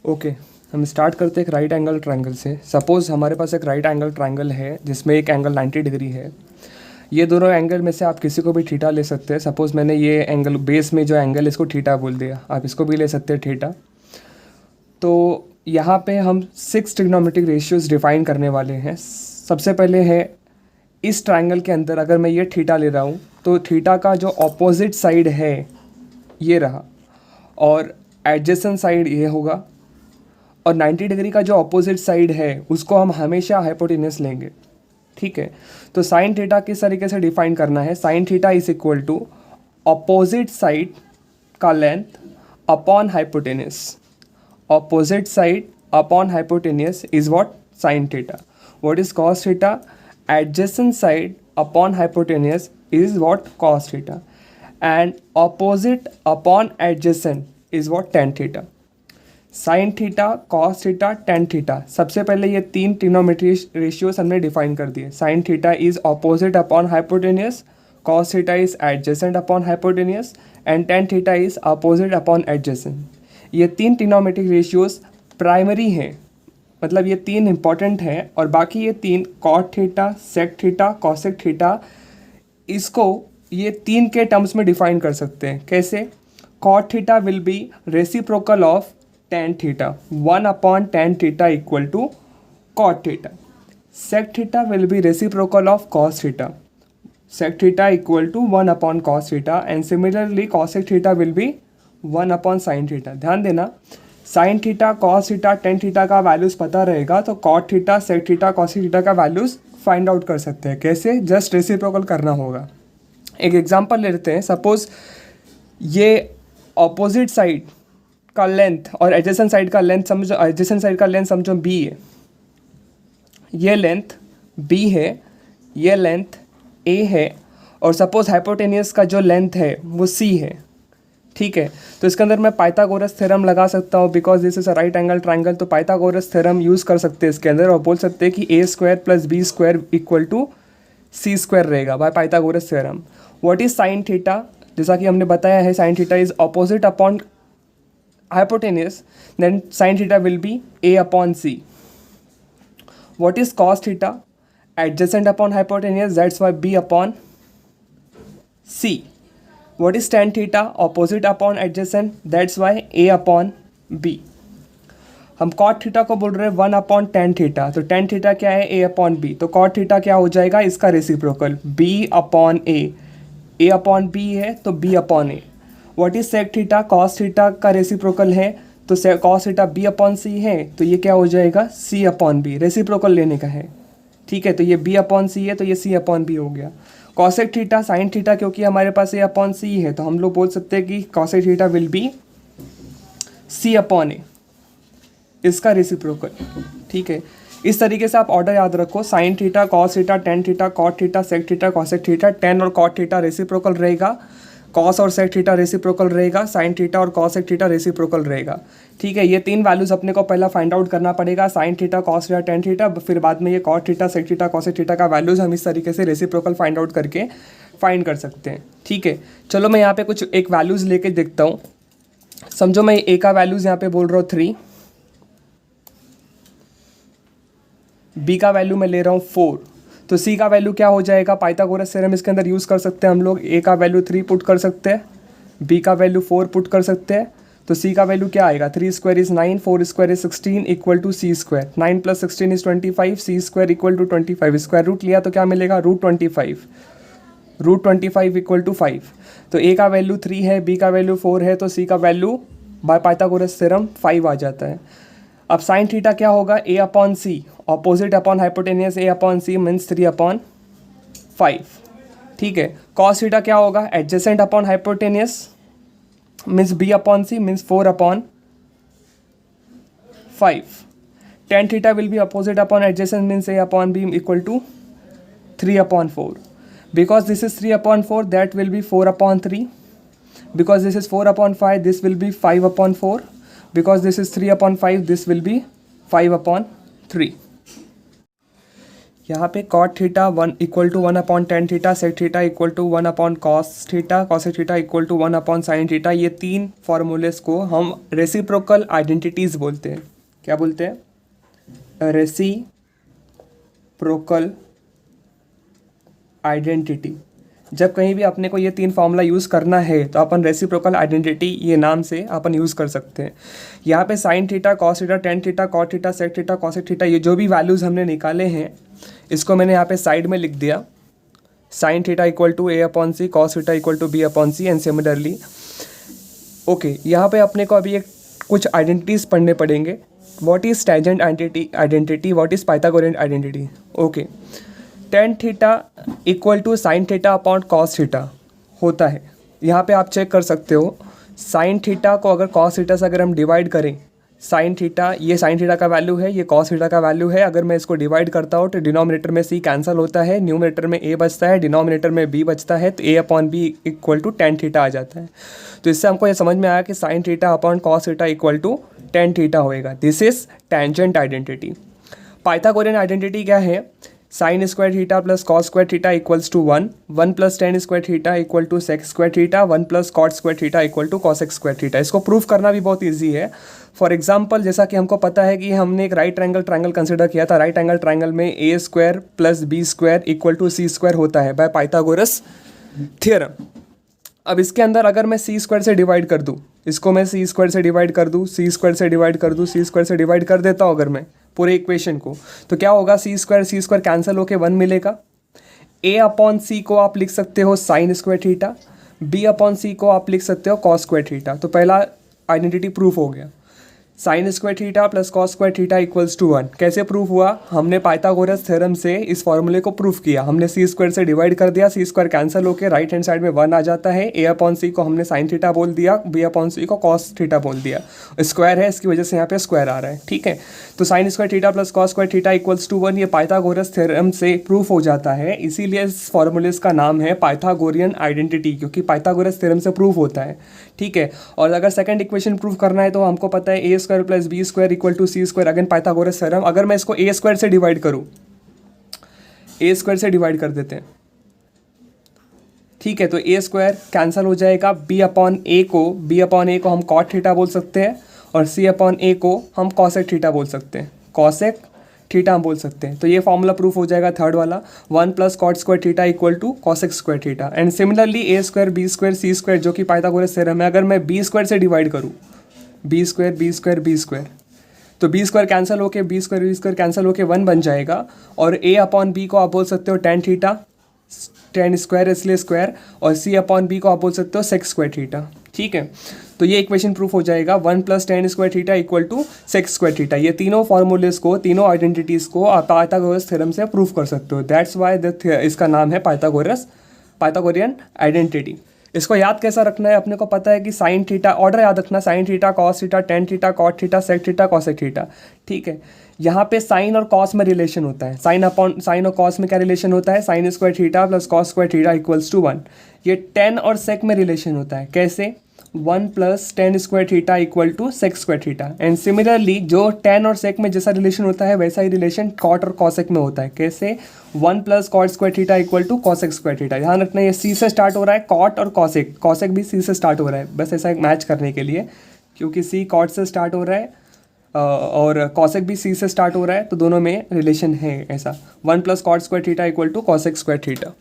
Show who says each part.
Speaker 1: Okay हम start करते हैं एक राइट एंगल ट्रायंगल से। सपोज़ हमारे पास एक राइट एंगल ट्रायंगल है जिसमें एक एंगल 90 डिग्री है। ये दोनों एंगल में से आप किसी को भी थीटा ले सकते हैं। सपोज़ मैंने ये एंगल बेस में जो एंगल इसको थीटा बोल दिया, आप इसको भी ले सकते हैं थीटा। तो यहाँ पे हम 6 ट्रिग्नोमेट्रिक रेशियोज़ डिफाइन करने वाले हैं। सबसे पहले है इस ट्रायंगल के अंदर अगर मैं ये थीटा ले रहा हूँ तो थीटा का जो ऑपोजिट साइड है ये रहा और एडजेसेंट साइड ये होगा, और 90 डिग्री का जो अपोजिट साइड है उसको हम हमेशा हाइपोटेन्यूस लेंगे। ठीक है, तो साइन थीटा किस तरीके से डिफाइन करना है? Sine theta is equal to opposite side का length upon hypotenuse. Opposite side upon hypotenuse is what? Sine theta. What is cos theta? Adjacent side upon hypotenuse is what? Cos theta. And opposite upon adjacent is what? Tan theta. Sine theta, cos theta, tan theta, सबसे पहले ये तीन trigonometric ratios हमने define कर दिए। Sign theta is opposite upon hypotenuse, cos theta is adjacent upon hypotenuse and tan theta is opposite upon adjacent. ये तीन trigonometric ratios primary हैं, मतलब ये तीन इंपॉर्टेंट हैं, और बाकी ये तीन cot theta, sec theta, cosec theta, इसको ये तीन के टर्म्स में डिफाइन कर सकते हैं। कैसे? Cot theta will be reciprocal of tan theta, 1 upon tan theta equal to cot theta. Sec theta will be reciprocal of cos theta. Sec theta equal to 1 upon cos theta, and similarly cosec theta will be 1 upon sin theta. ध्यान देना, sin theta, cos theta, tan theta का values पता रहेगा तो cot theta, sec theta, cosec theta का values find out कर सकते हैं। कैसे? जस्ट रेसिप्रोकल करना होगा। एक एग्जांपल लेते हैं। सपोज ये ऑपोजिट साइड का लेंथ और एडजेसेंट साइड का लेंथ समझो, एडजेसेंट साइड का लेंथ समझो b है, ये लेंथ b है, ये लेंथ a है, और सपोज हाइपोटेनियस का जो लेंथ है वो c है। ठीक है, तो इसके अंदर मैं पाइथागोरस थ्योरम लगा सकता हूँ because this is a right angle triangle. तो पाइथागोरस थ्योरम यूज़ कर सकते हैं इसके अंदर और बोल सकते हैं कि a square plus b square equal to c square रहेगा by Pythagoras theorem. What is sine theta? जैसा कि हमने बताया है, sine theta is opposite upon hypotenuse, then sin theta will be a upon c. What is cos theta? Adjacent upon hypotenuse, that's why b upon c. What is tan theta? Opposite upon adjacent, that's why a upon b. हम cot theta को बोल रहे हैं 1 upon tan theta, तो tan theta क्या है? a upon b। तो cot theta क्या हो जाएगा? इसका reciprocal b upon a upon b है तो b upon a। What is sec theta? Cos theta का रेसिप्रोकल है, तो cos theta b upon c है, तो ये क्या हो जाएगा? सी अपॉन बी। रेसिप्रोकल लेने का है। ठीक है, तो ये बी अपॉन सी है तो ये सी अपॉन बी हो गया। कॉसेक थीटा, साइन थीटा, क्योंकि हमारे पास ए अपॉन सी है तो हम लोग बोल सकते हैं कि cosec theta will be c upon a, इसका रेसिप्रोकल। ठीक है, इस तरीके से आप ऑर्डर याद रखो। Sine theta, cos theta, tan theta, cot theta, sec theta, cosec theta. Tan और कॉट थीटा रेसिप्रोकल रहेगा, कॉस और सेक थीटा रेसिप्रोकल रहेगा, साइन थीटा और कॉसेक थीटा रेसिप्रोकल रहेगा। ठीक है, ये तीन वैल्यूज अपने को पहला फाइंड आउट करना पड़ेगा, sine theta, cos theta, tan theta, फिर बाद में ये cot theta, sec theta, cosec theta का वैल्यूज हम इस तरीके से रेसिप्रोकल फाइंड आउट करके फाइंड कर सकते हैं। ठीक है, चलो मैं यहाँ पे कुछ एक वैल्यूज लेके देखता हूँ। समझो मैं ए का वैल्यूज यहाँ पे बोल रहा हूँ 3, बी का वैल्यू मैं ले रहा हूँ 4, तो सी का वैल्यू क्या हो जाएगा? पाइथागोरस थ्योरम इसके अंदर यूज़ कर सकते हैं हम लोग। ए का वैल्यू 3 पुट कर सकते हैं, बी का वैल्यू 4 पुट कर सकते हैं, तो सी का वैल्यू क्या आएगा? 3 square is 9, 4 square is 16 equal to c square. 9 plus 16 is 25, c square equal to 25। Square root लिया तो क्या मिलेगा? √25। √25 इक्वल टू 5। तो ए का वैल्यू 3 है, बी का वैल्यू 4 है, तो सी का वैल्यू बाय पाइथागोरस थ्योरम 5 आ जाता है। अब साइन थीटा क्या होगा? A upon C, opposite upon hypotenuse, A upon C means 3 upon 5। ठीक है, कॉस थीटा क्या होगा? Adjacent upon hypotenuse means B upon C means 4 upon 5। Tan theta will be opposite upon adjacent means A upon B equal to 3 upon 4। Because this is 3 upon 4 that will be 4 upon 3। Because this is 4 upon 5 this will be 5 upon 4। Because this is 3 upon 5, this will be 5 upon 3. यहाँ पे cot theta 1 = 1/tan theta, sec theta = 1/cos theta, cosec theta = 1/sin theta. ये तीन formulas को हम reciprocal identities बोलते हैं। क्या बोलते हैं? Reciprocal identity. जब कहीं भी अपने को ये तीन फार्मूला यूज़ करना है तो अपन रेसिप्रोकल आइडेंटिटी ये नाम से अपन यूज़ कर सकते हैं। यहाँ पे sine theta, cos theta, tan theta, cot theta, sec theta, cosec theta, ये जो भी वैल्यूज़ हमने निकाले हैं इसको मैंने यहाँ पे साइड में लिख दिया। Sine theta = A/C, cos theta = B/C and similarly. Okay, यहाँ पे अपने को अभी एक कुछ आइडेंटिटीज़ पढ़ने पड़ेंगे। What is tangent identity, what is Pythagorean identity. Okay, tan theta = sign theta upon cos theta होता है। यहाँ पे आप चेक कर सकते हो, साइन थीटा को अगर कॉस थीटा से अगर हम डिवाइड करें, साइन थीटा, ये साइन थीटा का वैल्यू है, ये कॉस थीटा का वैल्यू है। अगर मैं इसको डिवाइड करता हूँ तो डिनोमिनेटर में c कैंसिल होता है, न्यूमरेटर में a बचता है, डिनोमिनेटर में b बचता है, तो A/B = tan थीटा आ जाता है। तो इससे हमको ये समझ में आया कि sine theta upon cos theta = tan theta होएगा। This is tangent identity. Pythagorean identity क्या है? Sine square theta plus cos square theta = 1, 1 + tan square theta = sec square theta, 1 + cot square theta = cosec square theta. इसको proof करना भी बहुत easy है। For example, जैसा कि हमको पता है कि हमने एक राइट एंगल ट्रायंगल कंसिडर किया था। राइट एंगल ट्रायंगल में A² + B² = C² होता है बाय पाइथागोरस थ्योरम। अब इसके अंदर अगर मैं C² से डिवाइड कर दूँ, इसको मैं C² से डिवाइड कर दूँ, C² से डिवाइड कर दूँ, C² से डिवाइड कर देता हूँ अगर मैं पूरे इक्वेशन को, तो क्या होगा? C² कैंसिल होके 1 मिलेगा। A/C को आप लिख सकते हो साइन स्क्वायर थीटा, B/C को आप लिख सकते हो कॉस स्क्वायर थीटा। तो पहला आइडेंटिटी प्रूफ हो गया। Sign square theta plus cos square theta = 1। कैसे प्रूफ हुआ? हमने पाइथागोरस थ्योरम से इस फॉर्मूले को प्रूफ किया। हमने C² से डिवाइड कर दिया, C² कैंसिल होकर राइट हैंड साइड में 1 आ जाता है। A/C को हमने साइन थीटा बोल दिया, B/C को कॉस थीटा बोल दिया। स्क्वायर है, इसकी वजह से यहाँ पे स्क्वायर आ रहा है। ठीक है, तो sign square theta plus cos square theta = 1 ये पाइथागोरस थ्योरम से प्रूफ हो जाता है। इसीलिए इस फॉर्मूले का नाम है पाइथागोरियन आइडेंटिटी, क्योंकि पाइथागोरस थ्योरम से प्रूफ होता है। ठीक है, और अगर सेकंड इक्वेशन प्रूफ करना है तो हमको पता है A² + B² = C²। Again Pythagoras theorem. अगर मैं इसको A² से डिवाइड करूं, A² से डिवाइड कर देते हैं, ठीक है, तो A² कैंसिल हो जाएगा। B/A को हम कॉट थीटा बोल सकते हैं और C/A को हम कॉसेक थीटा बोल सकते हैं, कॉसेक थीटा हम बोल सकते हैं। तो ये फॉर्मूला प्रूफ हो जाएगा थर्ड वाला, 1 + cot square theta = cosec square theta. And similarly A² B² C² जो कि पाइथागोरस थ्योरम है, अगर मैं B² से डिवाइड करूँ, B² तो B² कैंसिल होके B² कैंसिल होके 1 बन जाएगा। और A/B को आप बोल सकते हो tan थीटा, tan स्क्वायर इसलिए स्क्वायर, और C/B को आप बोल सकते हो सेक स्क्वायर थीटा। ठीक है, तो ये इक्वेशन प्रूफ हो जाएगा 1 + tan square theta = sec square theta. ये तीनों फॉर्मूलेस को, तीनों आइडेंटिटीज़ को आप पाइथागोरस थ्योरम से प्रूफ कर सकते हो। दैट्स वाई इसका नाम है पाइथागोरियन आइडेंटिटी। इसको याद कैसा रखना है? अपने को पता है कि साइन थीटा, ऑर्डर याद रखना, sine theta, cos theta, tan theta, cot theta, sec theta, cosec theta. ठीक है, यहाँ पे साइन और कॉस में रिलेशन होता है। साइन और कॉस में क्या रिलेशन होता है? Sine square theta plus cos square theta = 1। ये टेन और सेक में रिलेशन होता है। कैसे? 1 + tan square theta = sec square theta. And similarly जो टेन और सेक में जैसा रिलेशन होता है वैसा ही रिलेशन कॉट और कॉसेक में होता है। कैसे? 1 + cot square theta = cosec square theta. ध्यान रखना, ये C से स्टार्ट हो रहा है, कॉट और कॉसेक, कॉसेक भी C से स्टार्ट हो रहा है, बस ऐसा एक मैच करने के लिए, क्योंकि C कॉट से स्टार्ट हो रहा है और कॉसेक भी C से स्टार्ट हो रहा है, तो दोनों में रिलेशन है ऐसा। 1 + cot square theta = cosec square theta.